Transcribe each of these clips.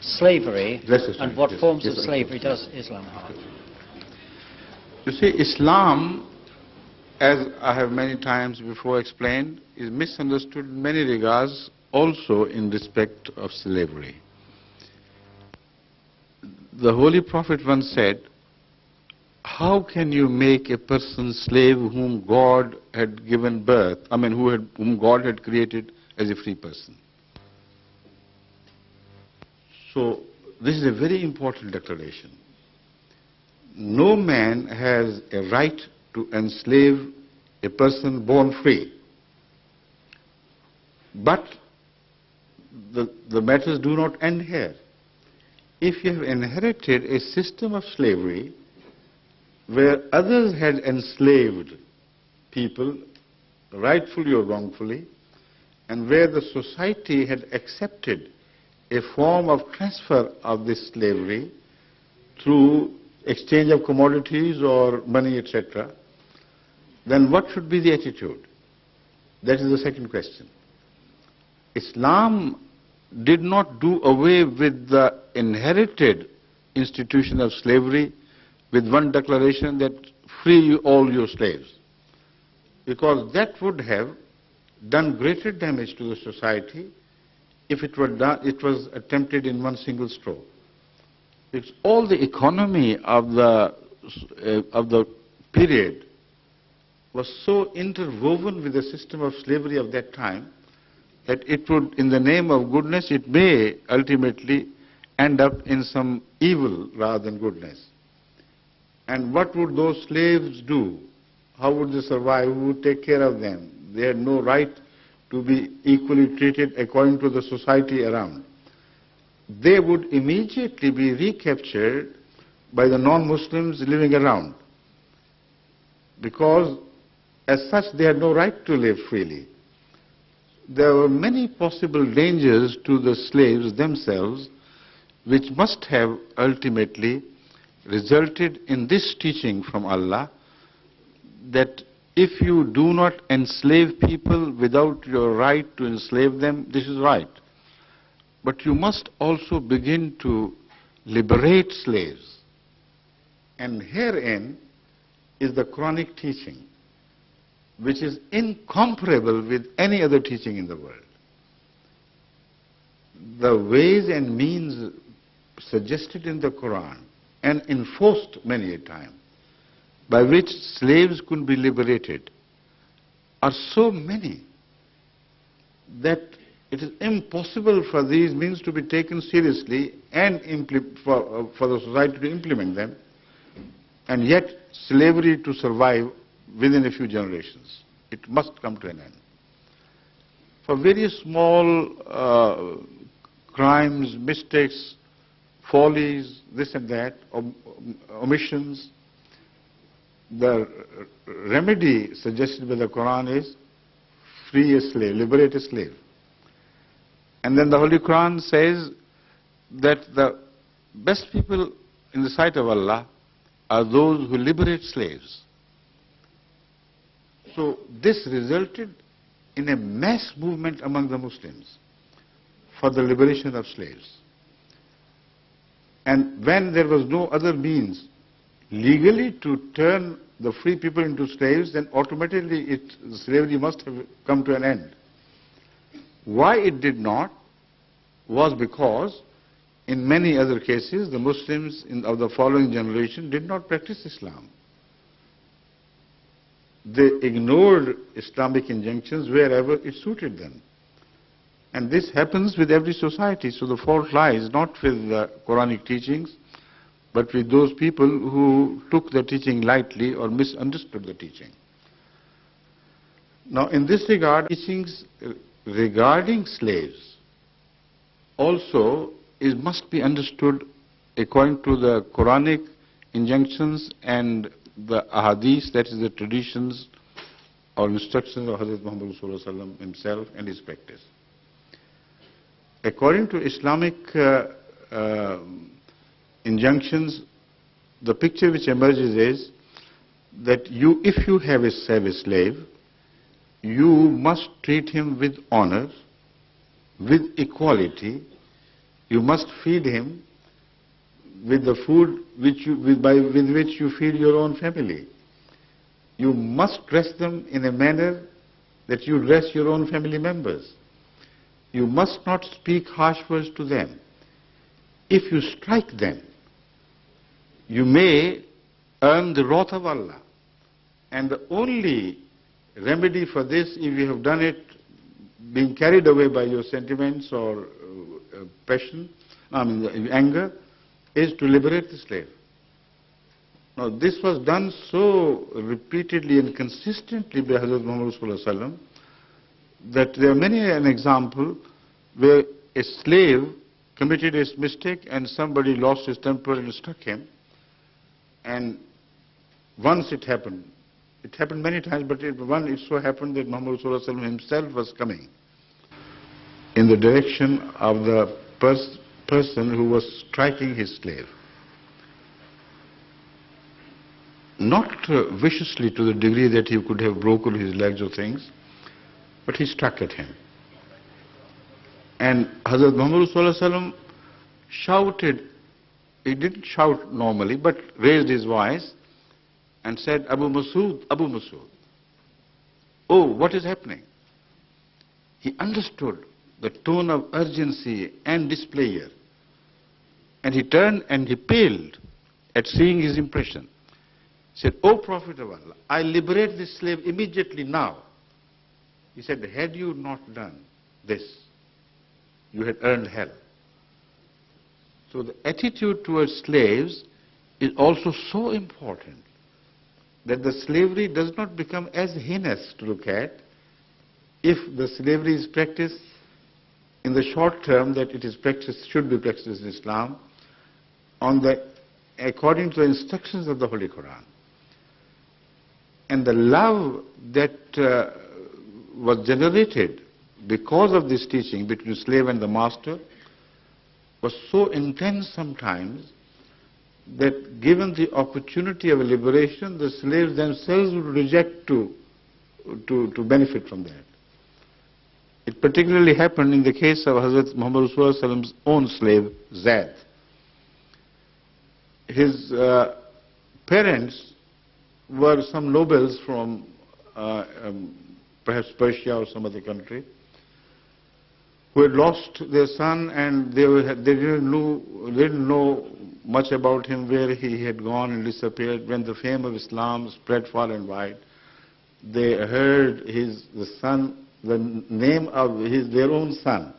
slavery and what forms of slavery does Islam have? You see, Islam, as I have many times before explained, is misunderstood in many regards, also in respect of slavery. The Holy Prophet once said, how can you make a person slave whom God had given birth, whom God had created as a free person? So, this is a very important declaration. No man has a right to enslave a person born free. But the matters do not end here. If you have inherited a system of slavery where others had enslaved people, rightfully or wrongfully, and where the society had accepted a form of transfer of this slavery through exchange of commodities or money, etc., then what should be the attitude? That is the second question. Islam did not do away with the inherited institution of slavery with one declaration that free all your slaves, because that would have done greater damage to the society if it was attempted in one single stroke. It's all the economy of the period was so interwoven with the system of slavery of that time that it would, in the name of goodness, it may ultimately end up in some evil rather than goodness. And what would those slaves do? How would they survive? Who would take care of them? They had no right to be equally treated according to the society around. They would immediately be recaptured by the non-Muslims living around, because as such they had no right to live freely. There were many possible dangers to the slaves themselves, which must have ultimately resulted in this teaching from Allah, that if you do not enslave people without your right to enslave them, this is right. But you must also begin to liberate slaves. And herein is the Quranic teaching, which is incomparable with any other teaching in the world. The ways and means suggested in the Quran and enforced many a time by which slaves could be liberated are so many that it is impossible for these means to be taken seriously and for the society to implement them, and yet slavery to survive within a few generations. It must come to an end. For various small crimes, mistakes, follies, this and that, omissions, the remedy suggested by the Quran is free a slave, liberate a slave. And then the Holy Quran says that the best people in the sight of Allah are those who liberate slaves. So this resulted in a mass movement among the Muslims for the liberation of slaves. And when there was no other means legally to turn the free people into slaves, then automatically slavery must have come to an end. Why it did not was because in many other cases the Muslims of the following generation did not practice Islam. They ignored Islamic injunctions wherever it suited them. And this happens with every society. So the fault lies not with the Quranic teachings, but with those people who took the teaching lightly or misunderstood the teaching. Now in this regard, teachings regarding slaves also must be understood according to the Quranic injunctions and the ahadith, that is the traditions or instructions of Hazrat Muhammad himself and his practice. According to Islamic injunctions, the picture which emerges is that if you have a slave, you must treat him with honor, with equality, You must feed him with the food with which you feed your own family. You must dress them in a manner that you dress your own family members. You must not speak harsh words to them. If you strike them, you may earn the wrath of Allah. And the only remedy for this, if you have done it being carried away by your sentiments or passion, anger, is to liberate the slave. Now this was done so repeatedly and consistently by Hazrat Muhammad Sallallahu Alaihi Wasallam that there are many an example where a slave committed a mistake and somebody lost his temper and struck him. And once it happened many times, but it so happened that Muhammad Sallallahu Alaihi Wasallam himself was coming in the direction of the person who was striking his slave. Not viciously to the degree that he could have broken his legs or things, but he struck at him. And Hazrat Muhammad Sallallahu Alaihi Wasallam shouted, he didn't shout normally, but raised his voice and said, Abu Masood, Abu Masood. Oh, what is happening? He understood the tone of urgency and displeasure. And he turned and he paled at seeing his impression. He said, O Prophet of Allah, I liberate this slave immediately now. He said, had you not done this, you had earned hell. So the attitude towards slaves is also so important that the slavery does not become as heinous to look at if the slavery is practiced in the short term that it is practiced, should be practiced in Islam, according to the instructions of the Holy Quran. And the love that was generated because of this teaching between slave and the master was so intense sometimes that given the opportunity of liberation, the slaves themselves would reject to benefit from that. It particularly happened in the case of Hazrat Muhammad Rasulullah's own slave, Zaid. His parents were some nobles from perhaps Persia or some other country, who had lost their son, and they didn't know much about him, where he had gone and disappeared. When the fame of Islam spread far and wide, they heard the name of their own son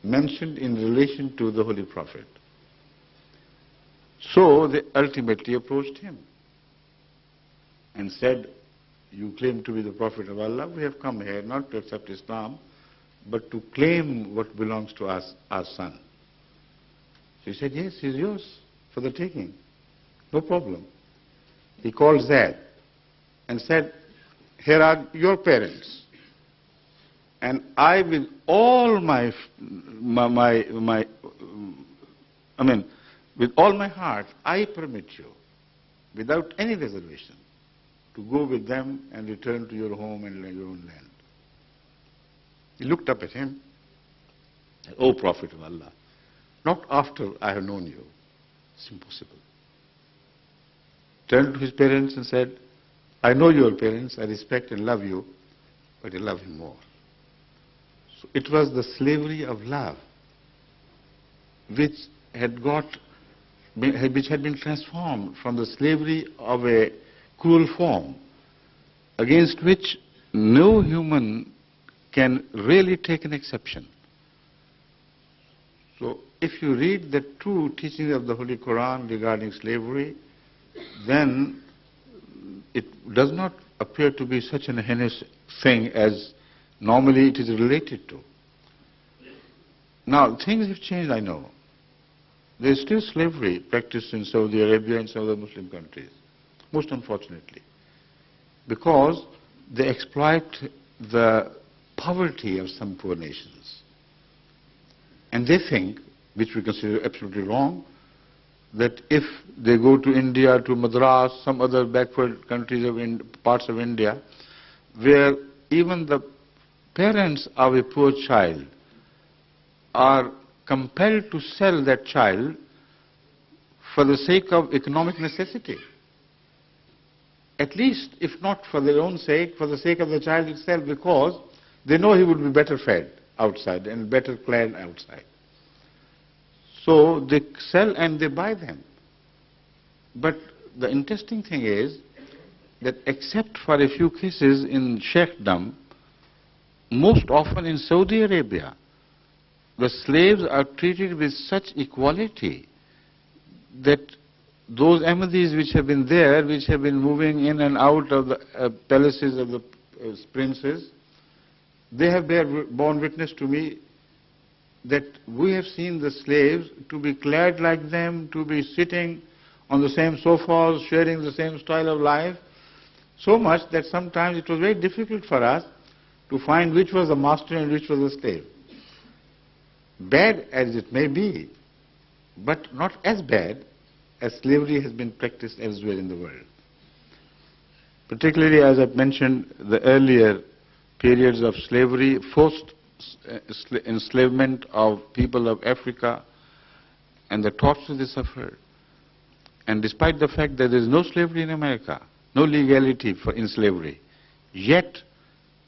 mentioned in relation to the Holy Prophet. So they ultimately approached him and said, you claim to be the Prophet of Allah, we have come here not to accept Islam, but to claim what belongs to us, our son. So he said, yes, he's yours for the taking, no problem. He called Zaid and said, here are your parents, and I with all with all my heart, I permit you, without any reservation, to go with them and return to your home and your own land. He looked up at him, said, O Prophet of Allah, not after I have known you. It's impossible. Turned to his parents and said, I know your parents, I respect and love you, but I love him more. So it was the slavery of love which had been transformed from the slavery of a cruel form, against which no human can really take an exception. So if you read the true teachings of the Holy Quran regarding slavery, then it does not appear to be such an heinous thing as normally it is related to. Now, things have changed, I know. There is still slavery practiced in Saudi Arabia and some other Muslim countries, most unfortunately, because they exploit the poverty of some poor nations. And they think, which we consider absolutely wrong, that if they go to India, to Madras, some other backward countries parts of India, where even the parents of a poor child are compelled to sell that child for the sake of economic necessity. At least, if not for their own sake, for the sake of the child itself, because they know he would be better fed outside and better clad outside. So they sell and they buy them. But the interesting thing is that except for a few cases in Sheikhdom, most often in Saudi Arabia, the slaves are treated with such equality that those Ahmadis which have been there, which have been moving in and out of the palaces of the princes, they have borne witness to me that we have seen the slaves to be clad like them, to be sitting on the same sofas, sharing the same style of life, so much that sometimes it was very difficult for us to find which was the master and which was the slave. Bad as it may be, but not as bad as slavery has been practiced elsewhere in the world. Particularly, as I've mentioned, the earlier periods of slavery, forced enslavement of people of Africa, and the torture they suffered. And despite the fact that there is no slavery in America, no legality in slavery, yet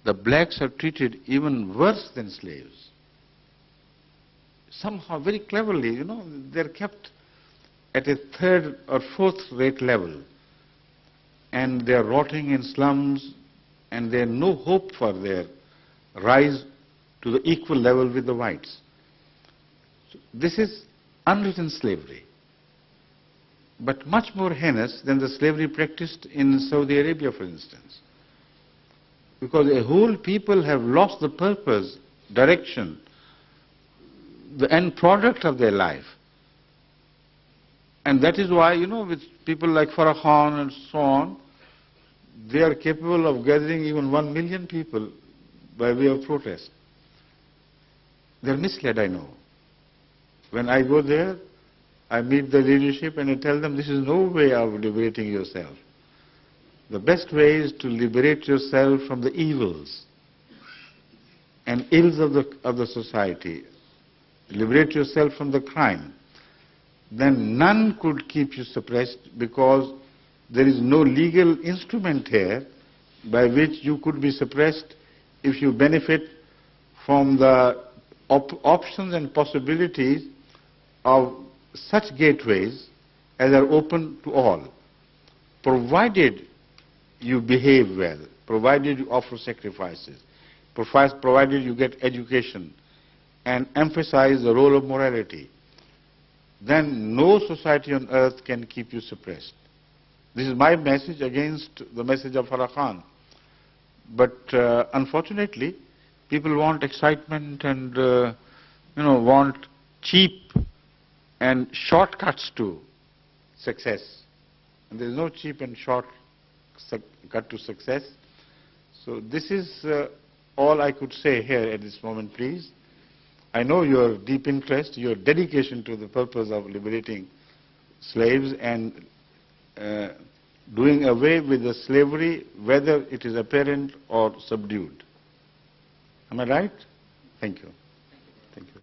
the blacks are treated even worse than slaves. Somehow, very cleverly, they're kept at a third or fourth rate level, and they're rotting in slums, and there's no hope for their rise to the equal level with the whites. So this is unwritten slavery, but much more heinous than the slavery practiced in Saudi Arabia, for instance. Because a whole people have lost the purpose, direction, the end product of their life. And that is why, with people like Farrakhan and so on, they are capable of gathering even 1 million people by way of protest. They're misled, I know. When I go there, I meet the leadership and I tell them this is no way of liberating yourself. The best way is to liberate yourself from the evils and ills of the society. Liberate yourself from the crime. Then none could keep you suppressed, because there is no legal instrument here by which you could be suppressed if you benefit from the options and possibilities of such gateways as are open to all, provided you behave well, provided you offer sacrifices, provided you get education and emphasize the role of morality. Then no society on earth can keep you suppressed. This is my message against the message of Farrakhan. But unfortunately, people want excitement and want cheap and shortcuts to success. And there is no cheap and short cut to success. So this is all I could say here at this moment, please. I know your deep interest, your dedication to the purpose of liberating slaves and doing away with the slavery, whether it is apparent or subdued. Am I right? Thank you. Thank you.